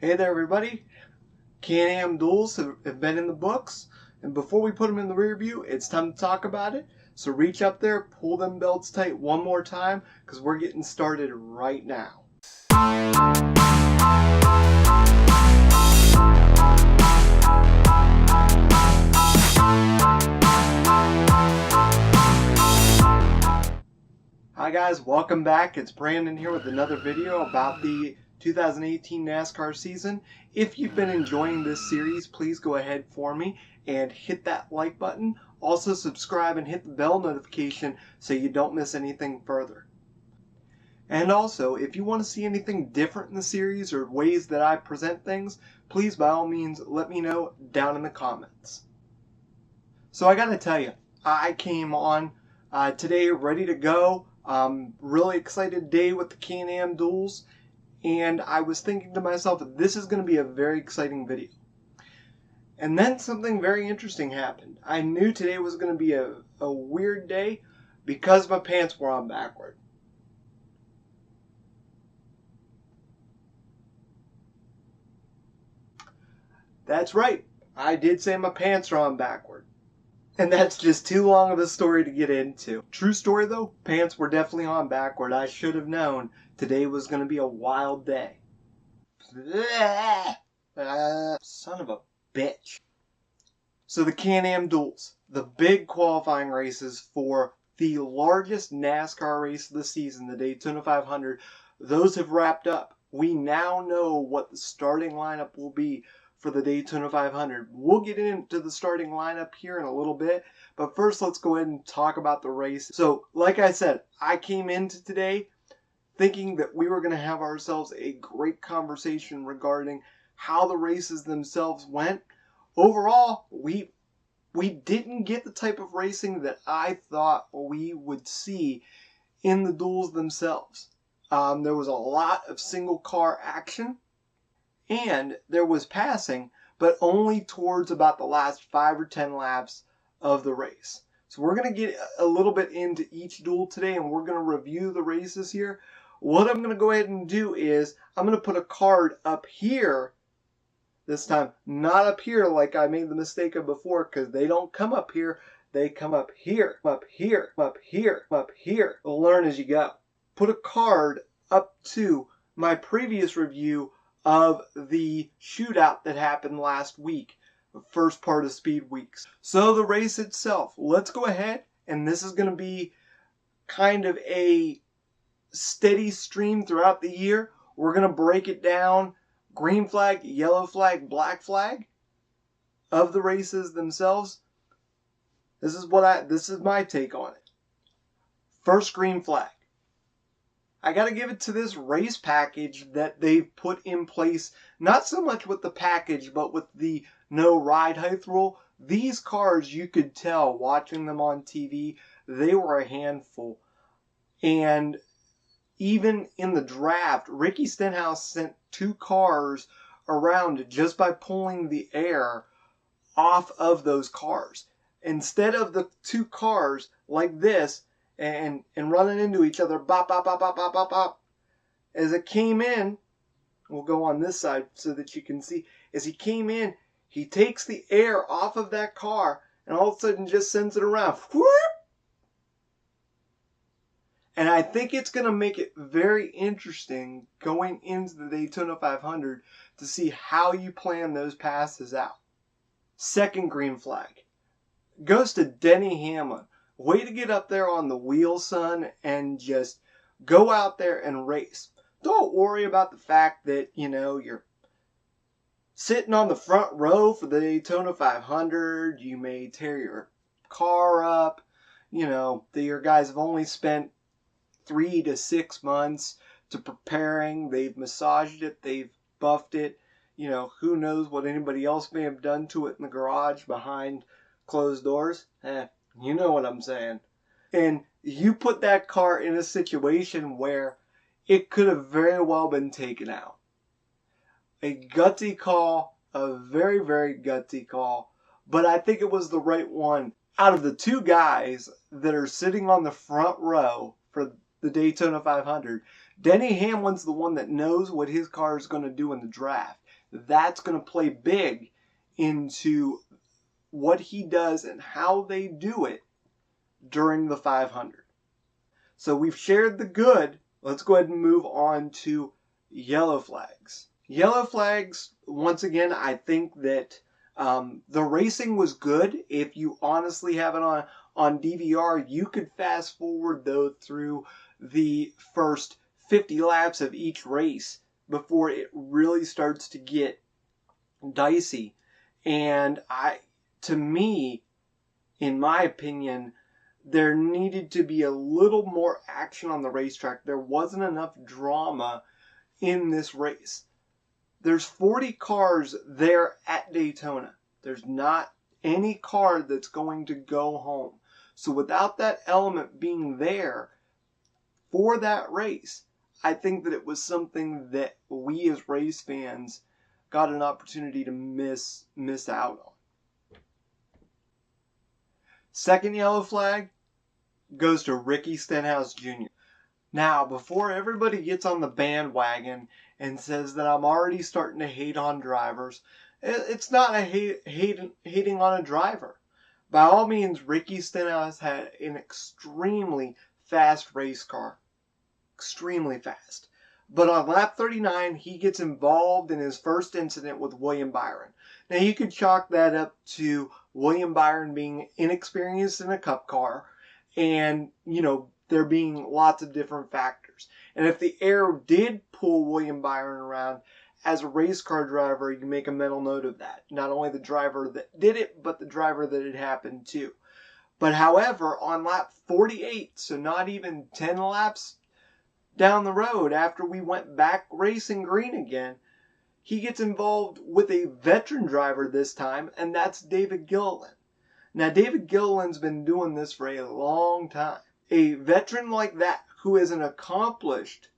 Hey there everybody, Can-Am duels have been in the books, and before we put them in the rear view, it's time to talk about it. So reach up there, pull them belts tight one more time, because we're getting started right now. Hi guys, welcome back. It's Brandon here with another video about the 2018 NASCAR season. If you've been enjoying this series, please go ahead for me and hit that like button. Also subscribe and hit the bell notification so you don't miss anything further. And also, if you want to see anything different in the series or ways that I present things, please by all means let me know down in the comments. So I gotta tell you, I came on today ready to go. Really excited day with the Can-Am duels, and I was thinking to myself, this is going to be a very exciting video. And then something very interesting happened. I knew today was going to be a weird day because my pants were on backward. That's right, I did say my pants are on backward. And that's just too long of a story to get into. True story though, pants were definitely on backward. I should have known today was going to be a wild day. Son of a bitch. So the Can-Am duels, the big qualifying races for the largest NASCAR race of the season, the Daytona 500, those have wrapped up. We now know what the starting lineup will be for the Daytona 500. We'll get into the starting lineup here in a little bit, but first let's go ahead and talk about the race. So, like I said, I came into today thinking that we were going to have ourselves a great conversation regarding how the races themselves went. Overall, we didn't get the type of racing that I thought we would see in the duels themselves. There was a lot of single car action, and there was passing, but only towards about the last 5 or 10 laps of the race. So we're going to get a little bit into each duel today, and we're going to review the races here. What I'm going to go ahead and do is I'm going to put a card up here this time, not up here like I made the mistake of before, because they don't come up here. They come up here, up here, up here, up here. We'll learn as you go. Put a card up to my previous review of the shootout that happened last week, the first part of Speed Weeks. So the race itself, let's go ahead, and this is going to be kind of a steady stream throughout the year. We're going to break it down, green flag, yellow flag, black flag of the races themselves. This is my take on it. First green flag. I got to give it to this race package that they've put in place, not so much with the package, but with the no ride height rule. These cars, you could tell watching them on TV, they were a handful. And even in the draft, Ricky Stenhouse sent 2 cars around just by pulling the air off of those cars. Instead of the 2 cars like this, and running into each other, bop, bop, bop, bop, bop, bop, bop. As it came in, we'll go on this side so that you can see. As he came in, he takes the air off of that car and all of a sudden just sends it around. Whoop! And I think it's going to make it very interesting going into the Daytona 500 to see how you plan those passes out. Second green flag goes to Denny Hamlin. Way to get up there on the wheel, son, and just go out there and race. Don't worry about the fact that, you're sitting on the front row for the Daytona 500. You may tear your car up. Your guys have only spent 3 to 6 months to preparing. They've massaged it. They've buffed it. Who knows what anybody else may have done to it in the garage behind closed doors. You know what I'm saying. And you put that car in a situation where it could have very well been taken out. A gutsy call, a very, very gutsy call, but I think it was the right one. Out of the 2 guys that are sitting on the front row for the Daytona 500, Denny Hamlin's the one that knows what his car is going to do in the draft. That's going to play big into what he does and how they do it during the 500. So we've shared the good. Let's go ahead and move on to yellow flags. Yellow flags, once again, I think that the racing was good. If you honestly have it on DVR, you could fast forward though through the first 50 laps of each race before it really starts to get dicey. And to me, in my opinion, there needed to be a little more action on the racetrack. There wasn't enough drama in this race. There's 40 cars there at Daytona. There's not any car that's going to go home. So without that element being there for that race, I think that it was something that we as race fans got an opportunity to miss out on. Second yellow flag goes to Ricky Stenhouse Jr. Now, before everybody gets on the bandwagon and says that I'm already starting to hate on drivers, it's not a hating on a driver. By all means, Ricky Stenhouse had an extremely fast race car. Extremely fast. But on lap 39, he gets involved in his first incident with William Byron. Now, you could chalk that up to William Byron being inexperienced in a cup car and, there being lots of different factors. And if the air did pull William Byron around, as a race car driver, you make a mental note of that. Not only the driver that did it, but the driver that it happened to. But however, on lap 48, so not even 10 laps down the road, after we went back racing green again, he gets involved with a veteran driver this time, and that's David Gilliland. Now, David Gilliland's been doing this for a long time. A veteran like that, who is an accomplished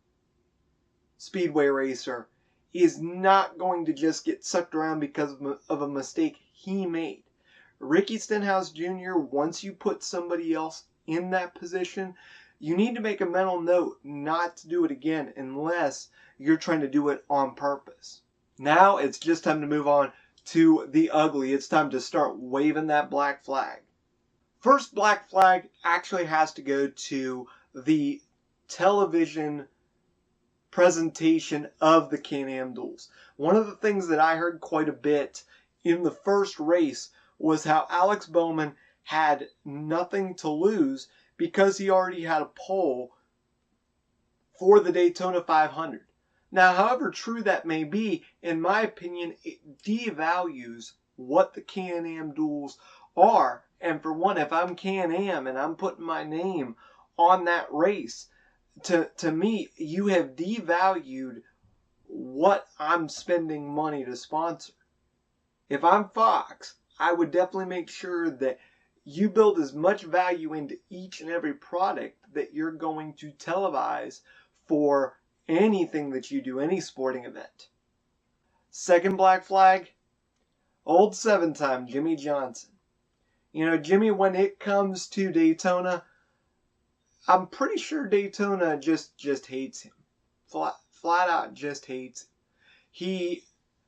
speedway racer, is not going to just get sucked around because of a mistake he made. Ricky Stenhouse Jr., once you put somebody else in that position, you need to make a mental note not to do it again unless you're trying to do it on purpose. Now it's just time to move on to the ugly. It's time to start waving that black flag. First black flag actually has to go to the television presentation of the Can-Am duels. One of the things that I heard quite a bit in the first race was how Alex Bowman had nothing to lose because he already had a pole for the Daytona 500. Now, however true that may be, in my opinion, it devalues what the Can-Am duels are. And for one, if I'm Can-Am and I'm putting my name on that race, to me, you have devalued what I'm spending money to sponsor. If I'm Fox, I would definitely make sure that you build as much value into each and every product that you're going to televise for anything that you do, any sporting event. Second black flag, old 7-time Jimmy Johnson. Jimmy, when it comes to Daytona, I'm pretty sure Daytona just hates him. Flat out just hates him. He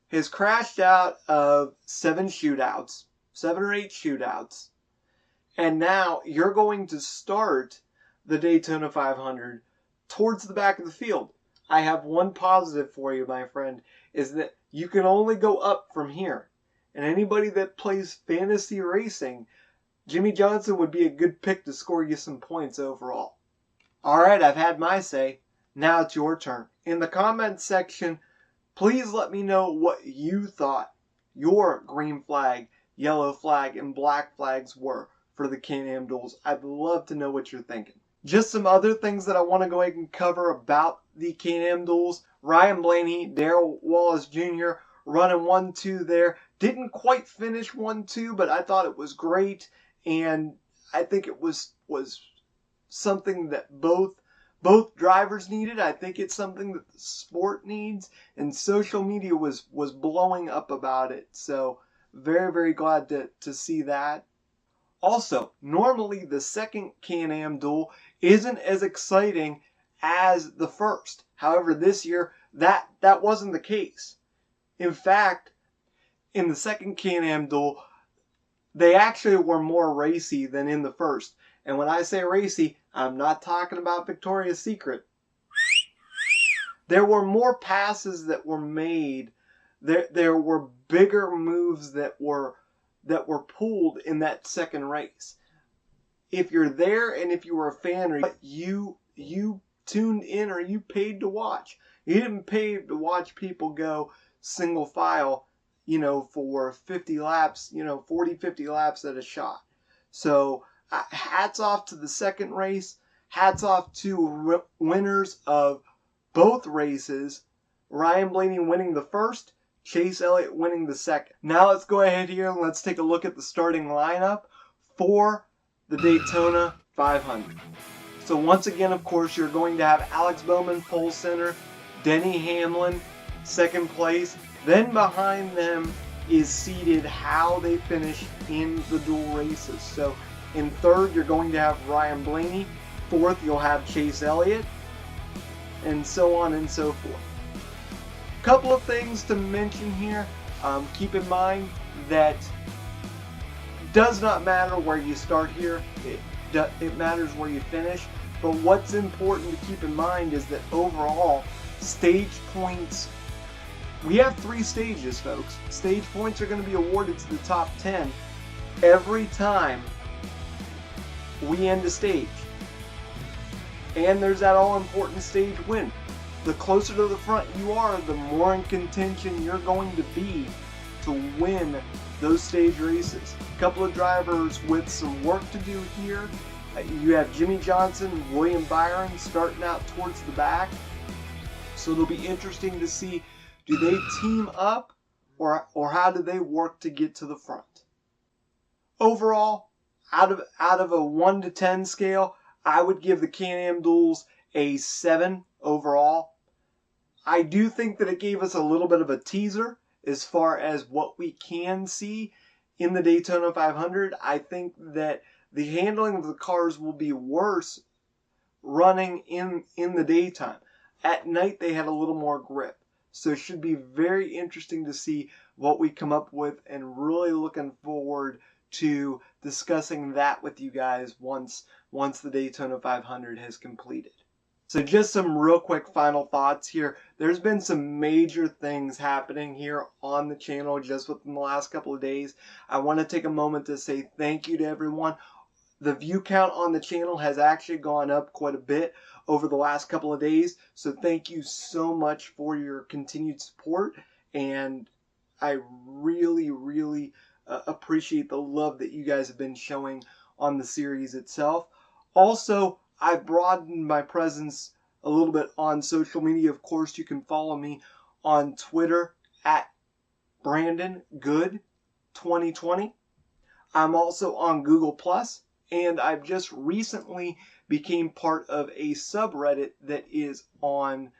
has crashed out of 7 or 8 shootouts. And now you're going to start the Daytona 500 towards the back of the field. I have one positive for you, my friend, is that you can only go up from here. And anybody that plays fantasy racing, Jimmy Johnson would be a good pick to score you some points overall. Alright, I've had my say. Now it's your turn. In the comments section, please let me know what you thought your green flag, yellow flag, and black flags were for the Can-Am duels. I'd love to know what you're thinking. Just some other things that I want to go ahead and cover about the Can-Am duels. Ryan Blaney, Darrell Wallace Jr. running 1-2 there. Didn't quite finish 1-2, but I thought it was great. And I think it was something that both drivers needed. I think it's something that the sport needs. And social media was blowing up about it. So very, very glad to see that. Also, normally the second Can-Am duel isn't as exciting as the first. However, this year, that wasn't the case. In fact, in the second Can-Am duel, they actually were more racy than in the first. And when I say racy, I'm not talking about Victoria's Secret. There were more passes that were made. There were bigger moves that were pulled in that second race. If you're there and if you were a fan, or you tuned in or you paid to watch. You didn't pay to watch people go single file, for 50 laps, 40, 50 laps at a shot. So hats off to the second race. Hats off to winners of both races. Ryan Blaney winning the first, Chase Elliott winning the second. Now let's go ahead here and let's take a look at the starting lineup for the Daytona 500. So once again, of course, you're going to have Alex Bowman pole center, Denny Hamlin second place. Then behind them is seated how they finish in the dual races. So in third, you're going to have Ryan Blaney. Fourth, you'll have Chase Elliott, and so on and so forth. Couple of things to mention here. Keep in mind that it does not matter where you start here. It matters where you finish. But what's important to keep in mind is that overall, stage points, we have 3 stages, folks. Stage points are going to be awarded to the top 10 every time we end a stage. And there's that all-important stage win. The closer to the front you are, the more in contention you're going to be to win those stage races. A couple of drivers with some work to do here. You have Jimmy Johnson, William Byron starting out towards the back. So it'll be interesting to see, do they team up or how do they work to get to the front? Overall, out of a 1 to 10 scale, I would give the Can-Am duels a 7 overall. I do think that it gave us a little bit of a teaser as far as what we can see in the Daytona 500. I think that the handling of the cars will be worse running in the daytime. At night, they had a little more grip. So it should be very interesting to see what we come up with, and really looking forward to discussing that with you guys once the Daytona 500 has completed. So just some real quick final thoughts here. There's been some major things happening here on the channel just within the last couple of days. I want to take a moment to say thank you to everyone. The view count on the channel has actually gone up quite a bit over the last couple of days. So thank you so much for your continued support. And I really, really appreciate the love that you guys have been showing on the series itself. Also, I've broadened my presence a little bit on social media. Of course, you can follow me on Twitter at BrandonGood2020. I'm also on Google+, and I've just recently became part of a subreddit that is on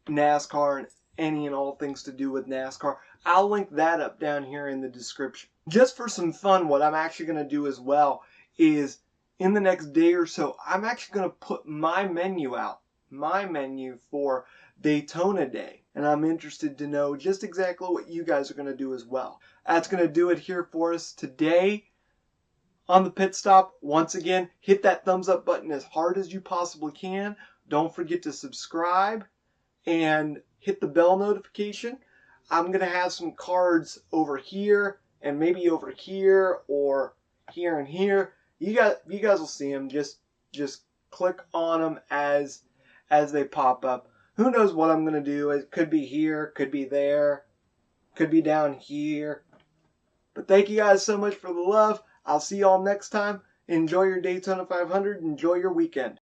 NASCAR and any and all things to do with NASCAR. I'll link that up down here in the description. Just for some fun, what I'm actually going to do as well is in the next day or so, I'm actually going to put my menu out, my menu for Daytona Day. And I'm interested to know just exactly what you guys are going to do as well. That's going to do it here for us today on the pit stop. Once again, hit that thumbs up button as hard as you possibly can. Don't forget to subscribe and hit the bell notification. I'm going to have some cards over here and maybe over here or here and here. You guys will see them. Just click on them as they pop up. Who knows what I'm going to do. It could be here, could be there, could be down here. But thank you guys so much for the love. I'll see y'all next time. Enjoy your Daytona 500. Enjoy your weekend.